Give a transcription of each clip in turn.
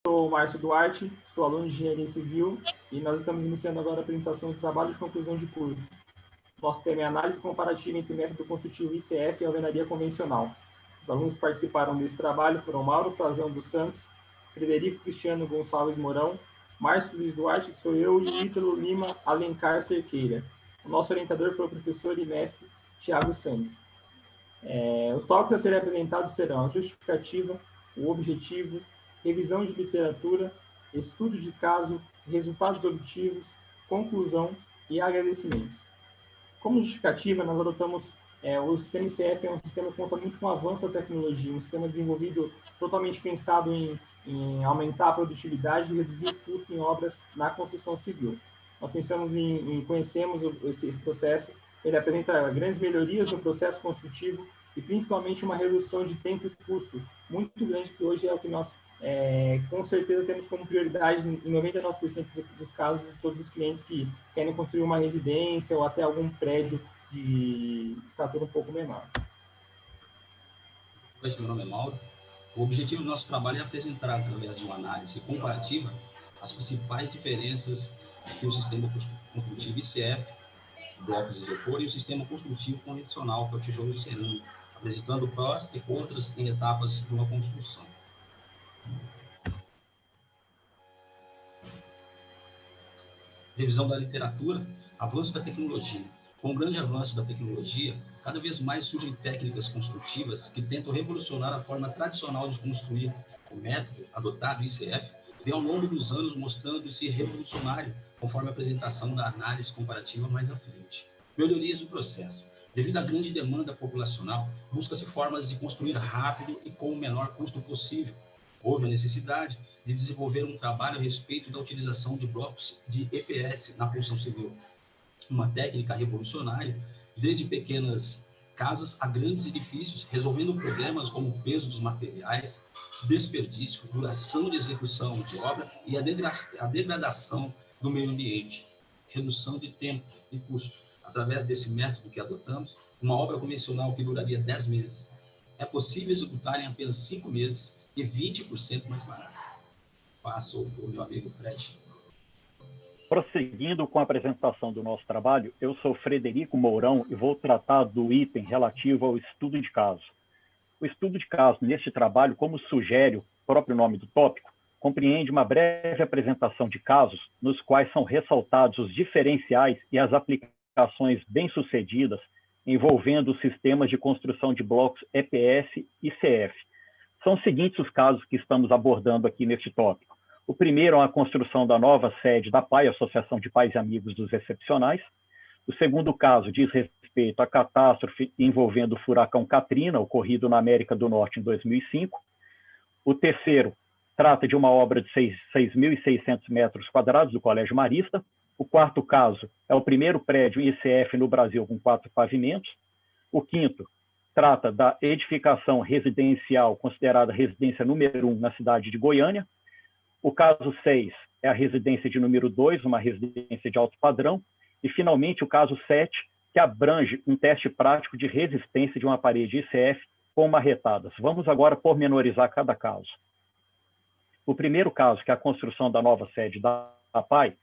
sou o Márcio Duarte, sou aluno de Engenharia Civil e nós estamos iniciando agora a apresentação do trabalho de conclusão de curso. Nosso tema é análise comparativa entre o método construtivo ICF e a alvenaria convencional. Os alunos que participaram desse trabalho foram Mauro Frazão dos Santos, Frederico Cristiano Gonçalves Mourão, Márcio Luiz Duarte, que sou eu, e Ítalo Lima Alencar Cerqueira. O nosso orientador foi o professor e mestre Tiago Santos. Os tópicos a serem apresentados serão a justificativa, o objetivo, revisão de literatura, estudo de caso, resultados objetivos, conclusão e agradecimentos. Como justificativa, nós adotamos o sistema ICF é um sistema que conta muito com o avanço da tecnologia, um sistema desenvolvido totalmente pensado em aumentar a produtividade e reduzir o custo em obras na construção civil. Nós pensamos conhecemos esse processo, ele apresenta grandes melhorias no processo construtivo e principalmente uma redução de tempo e custo muito grande, que hoje é o que nós com certeza temos como prioridade em 99% dos casos de todos os clientes que querem construir uma residência ou até algum prédio de estatura um pouco menor. Oi, meu nome é Mauro. O objetivo do nosso trabalho é apresentar, através de uma análise comparativa, as principais diferenças que o sistema construtivo ICF, blocos de isopor, e o sistema construtivo convencional, que é o tijolo cerâmico, apresentando prós e contras em etapas de uma construção. Revisão da literatura, avanço da tecnologia. Com o grande avanço da tecnologia, cada vez mais surgem técnicas construtivas que tentam revolucionar a forma tradicional de construir. O método adotado, ICF, vem ao longo dos anos mostrando-se revolucionário, conforme a apresentação da análise comparativa mais à frente. Melhorias do processo. Devido à grande demanda populacional, busca-se formas de construir rápido e com o menor custo possível. Houve a necessidade de desenvolver um trabalho a respeito da utilização de blocos de EPS na construção civil, uma técnica revolucionária, desde pequenas casas a grandes edifícios, resolvendo problemas como o peso dos materiais, desperdício, duração de execução de obra e a degradação do meio ambiente, redução de tempo e custo. Através desse método que adotamos, uma obra convencional que duraria 10 meses é possível executar em apenas 5 meses e 20% mais barato. Passo para o meu amigo Fred. Prosseguindo com a apresentação do nosso trabalho, eu sou Frederico Mourão e vou tratar do item relativo ao estudo de caso. O estudo de caso, neste trabalho, como sugere o próprio nome do tópico, compreende uma breve apresentação de casos nos quais são ressaltados os diferenciais e as aplicações bem-sucedidas envolvendo os sistemas de construção de blocos EPS e CF. São os seguintes os casos que estamos abordando aqui neste tópico. O primeiro é a construção da nova sede da PAI, Associação de Pais e Amigos dos Excepcionais. O segundo caso diz respeito à catástrofe envolvendo o furacão Katrina, ocorrido na América do Norte em 2005. O terceiro trata de uma obra de 6.600 metros quadrados do Colégio Marista. O quarto caso é o primeiro prédio ICF no Brasil com 4 pavimentos. O quinto trata da edificação residencial considerada residência número 1 na cidade de Goiânia. O caso 6 é a residência de número 2, uma residência de alto padrão. E, finalmente, o caso 7, que abrange um teste prático de resistência de uma parede ICF com marretadas. Vamos agora pormenorizar cada caso. O primeiro caso, que é a construção da nova sede da PAI,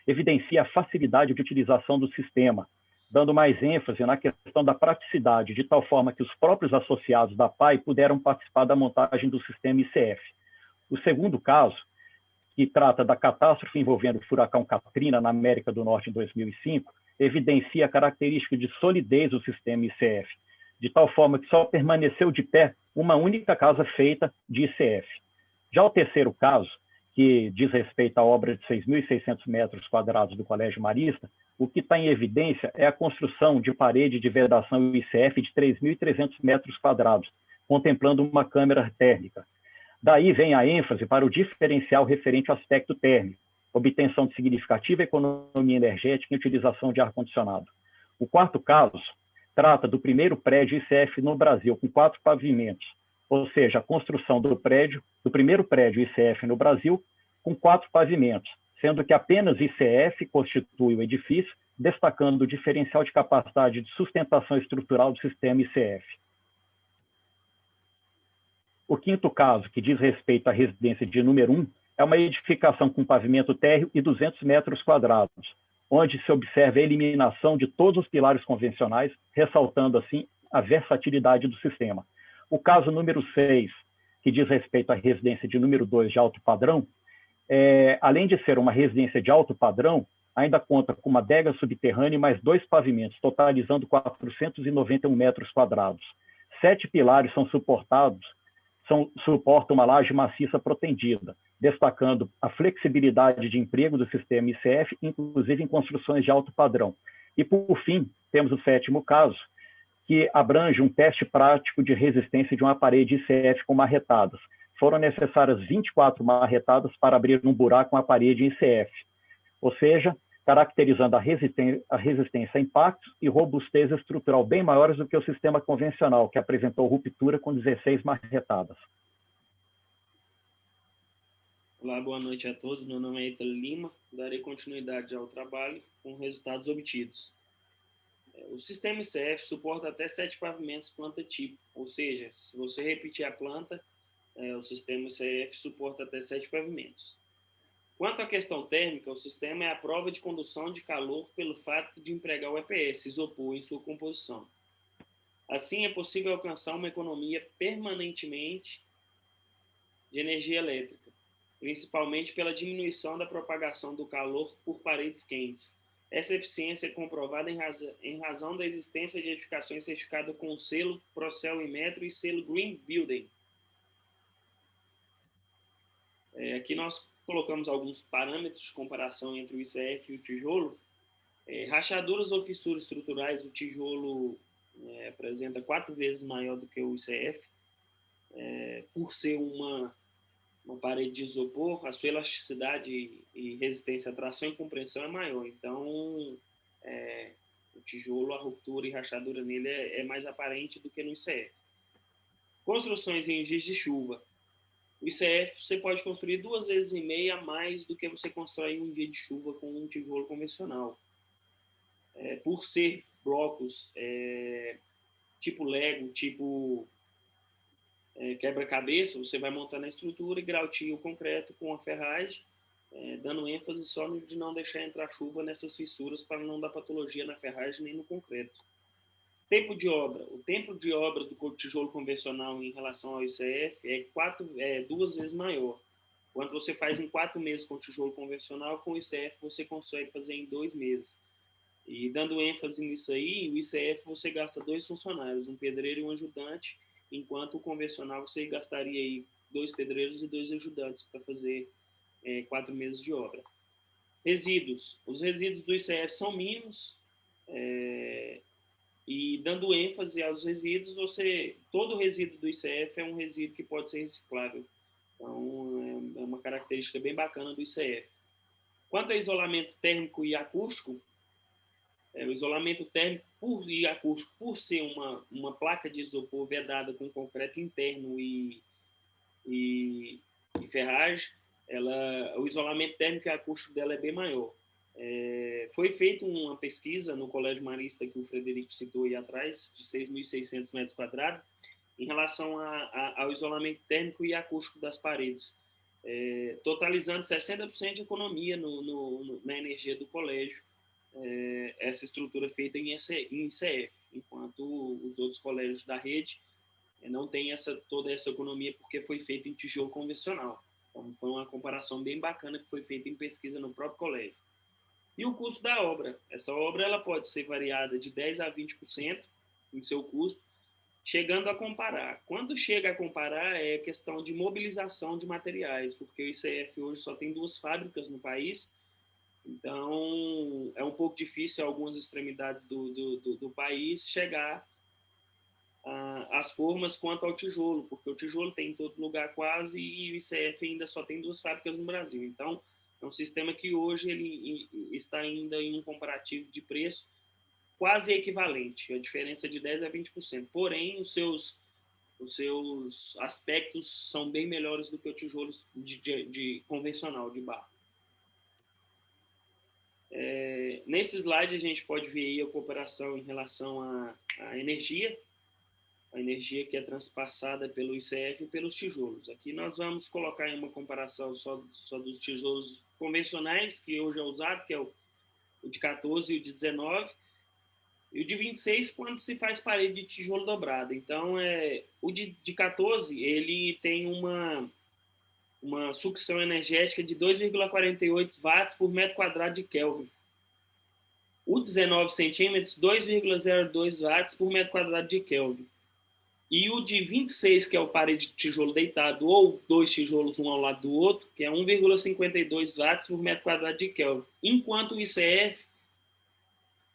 evidencia a facilidade de utilização do sistema, dando mais ênfase na questão da praticidade, de tal forma que os próprios associados da PAI puderam participar da montagem do sistema ICF. O segundo caso, que trata da catástrofe envolvendo o furacão Katrina na América do Norte em 2005, evidencia a característica de solidez do sistema ICF, de tal forma que só permaneceu de pé uma única casa feita de ICF. Já o terceiro caso, que diz respeito à obra de 6.600 metros quadrados do Colégio Marista, o que está em evidência é a construção de parede de vedação ICF de 3.300 metros quadrados, contemplando uma câmara térmica. Daí vem a ênfase para o diferencial referente ao aspecto térmico, obtenção de significativa economia energética e utilização de ar-condicionado. O quarto caso trata do primeiro prédio ICF no Brasil, com 4 pavimentos, ou seja, a construção do primeiro prédio ICF no Brasil, com 4 pavimentos, sendo que apenas ICF constitui o edifício, destacando o diferencial de capacidade de sustentação estrutural do sistema ICF. O quinto caso, que diz respeito à residência de número 1, É uma edificação com pavimento térreo e 200 metros quadrados, onde se observa a eliminação de todos os pilares convencionais, ressaltando, assim, a versatilidade do sistema. O caso número 6, que diz respeito à residência de número 2 de alto padrão, além de ser uma residência de alto padrão, ainda conta com uma adega subterrânea e mais 2 pavimentos, totalizando 491 metros quadrados. 7 pilares suportam uma laje maciça protendida, destacando a flexibilidade de emprego do sistema ICF, inclusive em construções de alto padrão. E, por fim, temos o 7º caso, que abrange um teste prático de resistência de uma parede ICF com marretadas. Foram necessárias 24 marretadas para abrir um buraco na parede ICF, ou seja, caracterizando a resistência a impactos e robustez estrutural bem maiores do que o sistema convencional, que apresentou ruptura com 16 marretadas. Olá, boa noite a todos. Meu nome é Ítalo Lima. Darei continuidade ao trabalho com resultados obtidos. O sistema ICF suporta até 7 pavimentos planta-tipo, ou seja, se você repetir a planta, o sistema ICF suporta até 7 pavimentos. Quanto à questão térmica, o sistema é a prova de condução de calor pelo fato de empregar o EPS, isopor, em sua composição. Assim, é possível alcançar uma economia permanentemente de energia elétrica, principalmente pela diminuição da propagação do calor por paredes quentes. Essa eficiência é comprovada em razão da existência de edificações certificadas com o selo Procel Inmetro e selo Green Building. Aqui nós colocamos alguns parâmetros de comparação entre o ICF e o tijolo. Rachaduras ou fissuras estruturais, o tijolo apresenta 4 vezes maior do que o ICF. Por ser uma parede de isopor, a sua elasticidade e resistência à tração e compressão é maior. Então, o tijolo, a ruptura e rachadura nele é mais aparente do que no ICF. Construções em dias de chuva. O ICF você pode construir 2,5 vezes a mais do que você constrói em um dia de chuva com um tijolo convencional. Por ser blocos tipo Lego, tipo quebra-cabeça, você vai montando a estrutura e grautia o concreto com a ferragem, dando ênfase só no de não deixar entrar chuva nessas fissuras para não dar patologia na ferragem nem no concreto. Tempo de obra. O tempo de obra do tijolo convencional em relação ao ICF é 2 vezes maior. Quando você faz em 4 meses com tijolo convencional, com o ICF você consegue fazer em 2 meses. E dando ênfase nisso aí, o ICF você gasta 2 funcionários, um pedreiro e um ajudante, enquanto o convencional você gastaria aí 2 pedreiros e 2 ajudantes para fazer 4 meses de obra. Resíduos. Os resíduos do ICF são mínimos, e dando ênfase aos resíduos, todo resíduo do ICF é um resíduo que pode ser reciclável. Então, é uma característica bem bacana do ICF. Quanto ao isolamento térmico e acústico, o isolamento térmico e acústico, por ser uma placa de isopor vedada com concreto interno e ferragem, o isolamento térmico e acústico dela é bem maior. Foi feita uma pesquisa no Colégio Marista, que o Frederico citou aí atrás, de 6.600 metros quadrados, em relação ao isolamento térmico e acústico das paredes, totalizando 60% de economia na energia do colégio, essa estrutura feita em ICF, enquanto os outros colégios da rede não têm toda essa economia porque foi feita em tijolo convencional. Então, foi uma comparação bem bacana que foi feita em pesquisa no próprio colégio. E o custo da obra. Essa obra ela pode ser variada de 10% a 20% em seu custo, chegando a comparar. Quando chega a comparar, é questão de mobilização de materiais, porque o ICF hoje só tem 2 fábricas no país, então é um pouco difícil em algumas extremidades do país chegar às formas quanto ao tijolo, porque o tijolo tem em todo lugar quase e o ICF ainda só tem 2 fábricas no Brasil. Então, é um sistema que hoje ele está ainda em um comparativo de preço quase equivalente, a diferença de 10% a 20%. Porém, os seus aspectos são bem melhores do que o tijolo de convencional, de barro. Nesse slide, a gente pode ver aí a comparação em relação à energia. a energia que é transpassada pelo ICF e pelos tijolos. Aqui nós vamos colocar em uma comparação só dos tijolos convencionais, que hoje é usado, que é o de 14 e o de 19, e o de 26 quando se faz parede de tijolo dobrado. Então, o de 14, ele tem uma sucção energética de 2,48 watts por metro quadrado de Kelvin. O 19 centímetros, 2,02 watts por metro quadrado de Kelvin. E o de 26, que é o parede de tijolo deitado, ou 2 tijolos um ao lado do outro, que é 1,52 watts por metro quadrado de Kelvin. Enquanto o ICF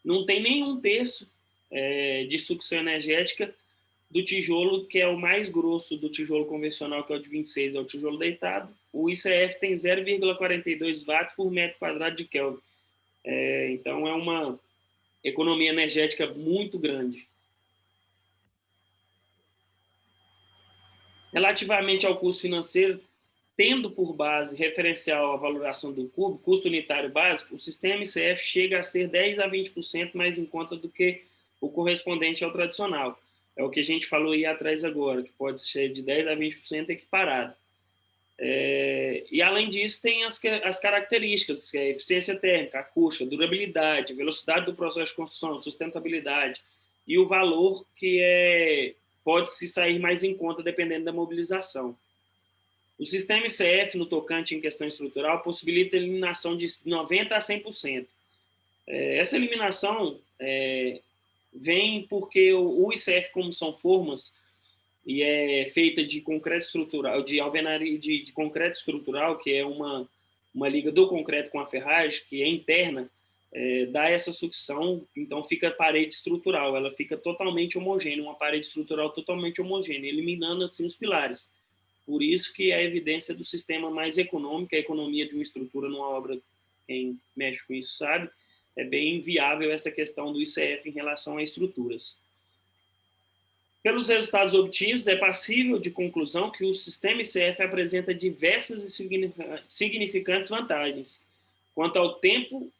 não tem nem um terço de sucção energética do tijolo, que é o mais grosso do tijolo convencional, que é o de 26, é o tijolo deitado. O ICF tem 0,42 watts por metro quadrado de Kelvin. Então, é uma economia energética muito grande. Relativamente ao custo financeiro, tendo por base referencial a valoração do cubo, custo unitário básico, o sistema ICF chega a ser 10 a 20% mais em conta do que o correspondente ao tradicional. É o que a gente falou aí atrás agora, que pode ser de 10 a 20% equiparado. E, além disso, tem as características, que é a eficiência térmica, acústica, durabilidade, velocidade do processo de construção, sustentabilidade, e o valor que pode se sair mais em conta dependendo da mobilização. O sistema ICF, no tocante em questão estrutural, possibilita a eliminação de 90% a 100%. Essa eliminação vem porque o ICF, como são formas, e é feita de concreto estrutural, de alvenaria de concreto estrutural, que é uma liga do concreto com a ferragem, que é interna, dá essa sucção, então fica parede estrutural, ela fica totalmente homogênea, uma parede estrutural totalmente homogênea, eliminando assim os pilares. Por isso que a evidência do sistema mais econômico, a economia de uma estrutura numa obra, quem mexe com isso sabe, é bem viável essa questão do ICF em relação a estruturas. Pelos resultados obtidos, é passível de conclusão que o sistema ICF apresenta diversas e significantes vantagens, quanto ao tempo,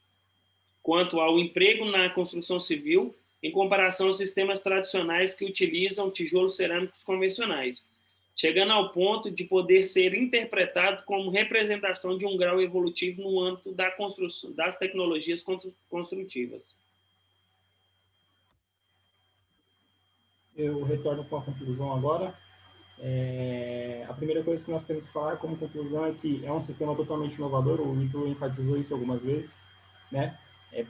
quanto ao emprego na construção civil, em comparação aos sistemas tradicionais que utilizam tijolos cerâmicos convencionais, chegando ao ponto de poder ser interpretado como representação de um grau evolutivo no âmbito da construção, das tecnologias construtivas. Eu retorno com a conclusão agora. A primeira coisa que nós temos que falar como conclusão é que é um sistema totalmente inovador, o Ítalo enfatizou isso algumas vezes, né?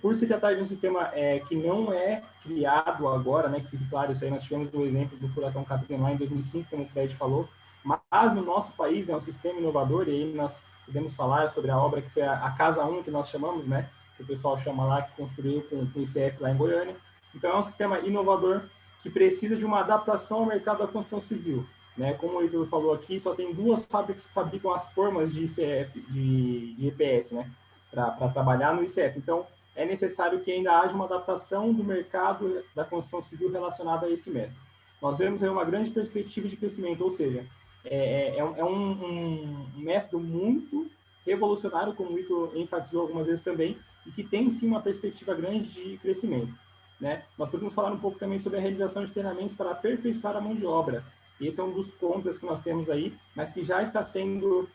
Por se tratar de um sistema que não é criado agora, né, que fique claro, isso aí nós tivemos o exemplo do furacão Katrina lá em 2005, como o Fred falou, mas no nosso país é um sistema inovador, e aí nós podemos falar sobre a obra que foi a Casa 1, que nós chamamos, né, que o pessoal chama lá, que construiu com o ICF lá em Goiânia. Então é um sistema inovador que precisa de uma adaptação ao mercado da construção civil, né? Como o Ítalo falou aqui, só tem 2 fábricas que fabricam as formas de ICF, de EPS, né, para trabalhar no ICF. Então, é necessário que ainda haja uma adaptação do mercado da construção civil relacionada a esse método. Nós vemos aí uma grande perspectiva de crescimento, ou seja, um método muito revolucionário, como o Ítalo enfatizou algumas vezes também, e que tem sim uma perspectiva grande de crescimento, né? Nós podemos falar um pouco também sobre a realização de treinamentos para aperfeiçoar a mão de obra. Esse é um dos contras que nós temos aí, mas que já está sendo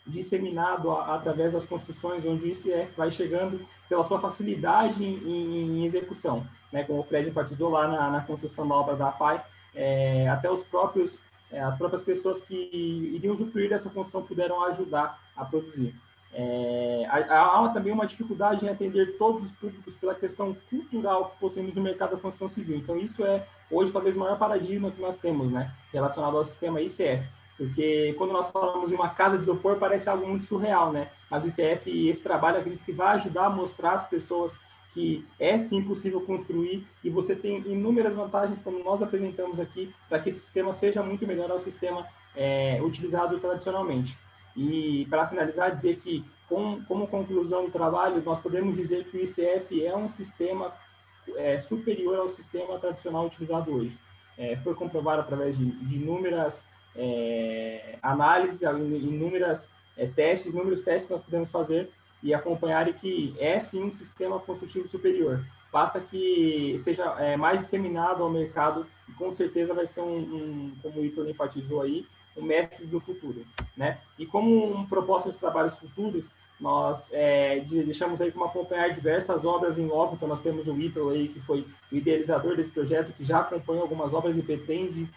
disseminado através das construções, onde o ICF vai chegando pela sua facilidade em execução, né? Como o Fred enfatizou lá na construção da obra da APAI, até as próprias pessoas que iriam usufruir dessa construção puderam ajudar a produzir. Há também uma dificuldade em atender todos os públicos pela questão cultural que possuímos no mercado da construção civil. Então, isso é, hoje, talvez o maior paradigma que nós temos, né, relacionado ao sistema ICF. Porque quando nós falamos em uma casa de isopor, parece algo muito surreal, né? Mas o ICF e esse trabalho, acredito que vai ajudar a mostrar às pessoas que é sim possível construir, e você tem inúmeras vantagens, como nós apresentamos aqui, para que esse sistema seja muito melhor ao sistema utilizado tradicionalmente. E, para finalizar, dizer que, como conclusão do trabalho, nós podemos dizer que o ICF é um sistema superior ao sistema tradicional utilizado hoje. Foi comprovado através de inúmeras análises, inúmeros testes que nós podemos fazer e acompanhar, e que é sim um sistema construtivo superior. basta que seja mais disseminado ao mercado e com certeza vai ser como o Ítalo enfatizou aí, um método do futuro, né? E como proposta de trabalhos futuros, nós deixamos aí como acompanhar diversas obras em loco, então nós temos o Ítalo aí, que foi o idealizador desse projeto, que já acompanhou algumas obras e pretende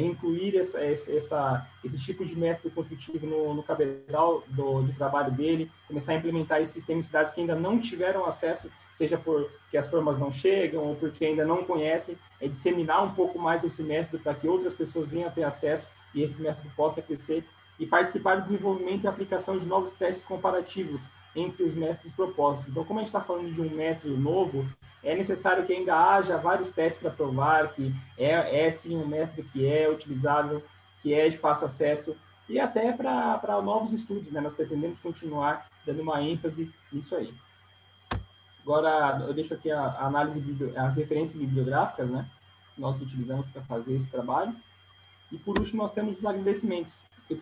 incluir esse tipo de método construtivo no cabedal de trabalho dele, começar a implementar esse sistema em cidades que ainda não tiveram acesso, seja porque as formas não chegam ou porque ainda não conhecem, disseminar um pouco mais esse método para que outras pessoas venham a ter acesso e esse método possa crescer, e participar do desenvolvimento e aplicação de novos testes comparativos entre os métodos propostos. Então, como a gente está falando de um método novo, é necessário que ainda haja vários testes para provar que sim um método que é utilizável, que é de fácil acesso, e até para novos estudos, né? Nós pretendemos continuar dando uma ênfase nisso aí. Agora, eu deixo aqui a análise, as referências bibliográficas, né? Que nós utilizamos para fazer esse trabalho. E, por último, nós temos os agradecimentos.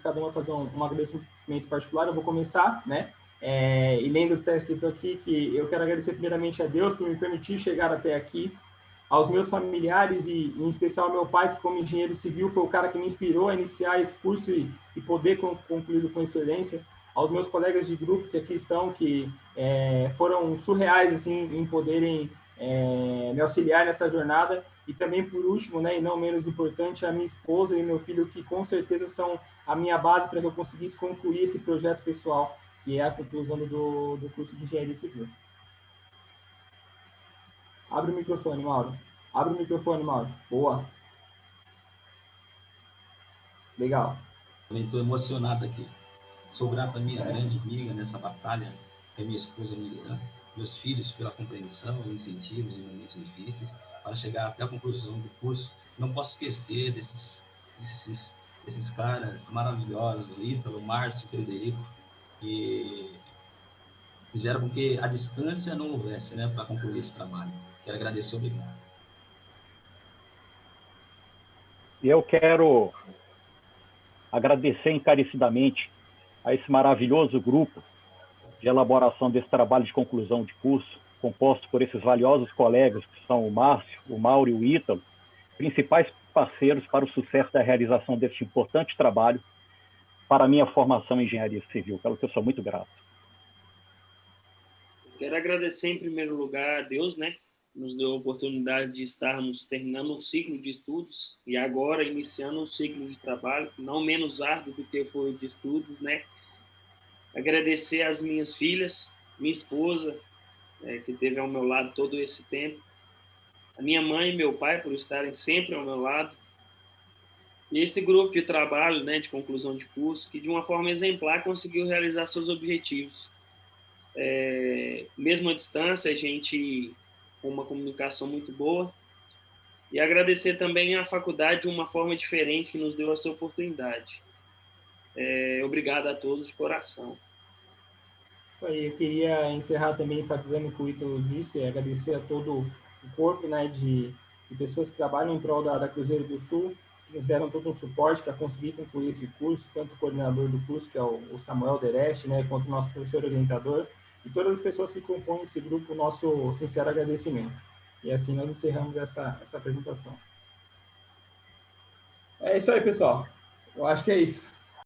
Cada um vai fazer um agradecimento particular. Eu vou começar, né? E lendo o que está escrito aqui, que eu quero agradecer primeiramente a Deus por me permitir chegar até aqui, aos meus familiares e, em especial, ao meu pai, que, como engenheiro civil, foi o cara que me inspirou a iniciar esse curso e poder concluí-lo com excelência, aos meus colegas de grupo que aqui estão, que foram surreais, assim, em poderem me auxiliar nessa jornada, e também, por último, né, e não menos importante, a minha esposa e meu filho, que com certeza são a minha base para que eu conseguisse concluir esse projeto pessoal, que é a conclusão do curso de Engenharia Civil. Abre o microfone, Mauro. Abre o microfone, Mauro. Boa. Legal. Também estou emocionado aqui. Sou grato à minha grande amiga nessa batalha, que é minha esposa Miriam, meus filhos pela compreensão, incentivos em momentos difíceis, para chegar até a conclusão do curso. Não posso esquecer desses caras maravilhosos, Ítalo, Márcio, Frederico, que fizeram com que a distância não houvesse, né, para concluir esse trabalho. Quero agradecer, obrigado. E eu quero agradecer encarecidamente a esse maravilhoso grupo de elaboração desse trabalho de conclusão de curso, composto por esses valiosos colegas que são o Márcio, o Mauro e o Ítalo, principais parceiros para o sucesso da realização deste importante trabalho para a minha formação em engenharia civil, pelo que eu sou muito grato. Quero agradecer em primeiro lugar a Deus, né? Nos deu a oportunidade de estarmos terminando um ciclo de estudos e agora iniciando um ciclo de trabalho, não menos árduo do que foi de estudos, né? Agradecer às minhas filhas, minha esposa, que esteve ao meu lado todo esse tempo, a minha mãe e meu pai por estarem sempre ao meu lado, e esse grupo de trabalho, né, de conclusão de curso, que de uma forma exemplar conseguiu realizar seus objetivos. Mesmo à distância, a gente com uma comunicação muito boa, e agradecer também à faculdade de uma forma diferente que nos deu essa oportunidade. Obrigado a todos de coração. Isso aí, eu queria encerrar também enfatizando o que o Ítalo disse, agradecer a todo o corpo, né, de pessoas que trabalham em prol da Cruzeiro do Sul, que nos deram todo um suporte para conseguir concluir esse curso, tanto o coordenador do curso, que é o Samuel Dereste, né, quanto o nosso professor orientador, e todas as pessoas que compõem esse grupo, nosso sincero agradecimento. E assim nós encerramos essa apresentação. É isso aí, pessoal. Eu acho que é isso.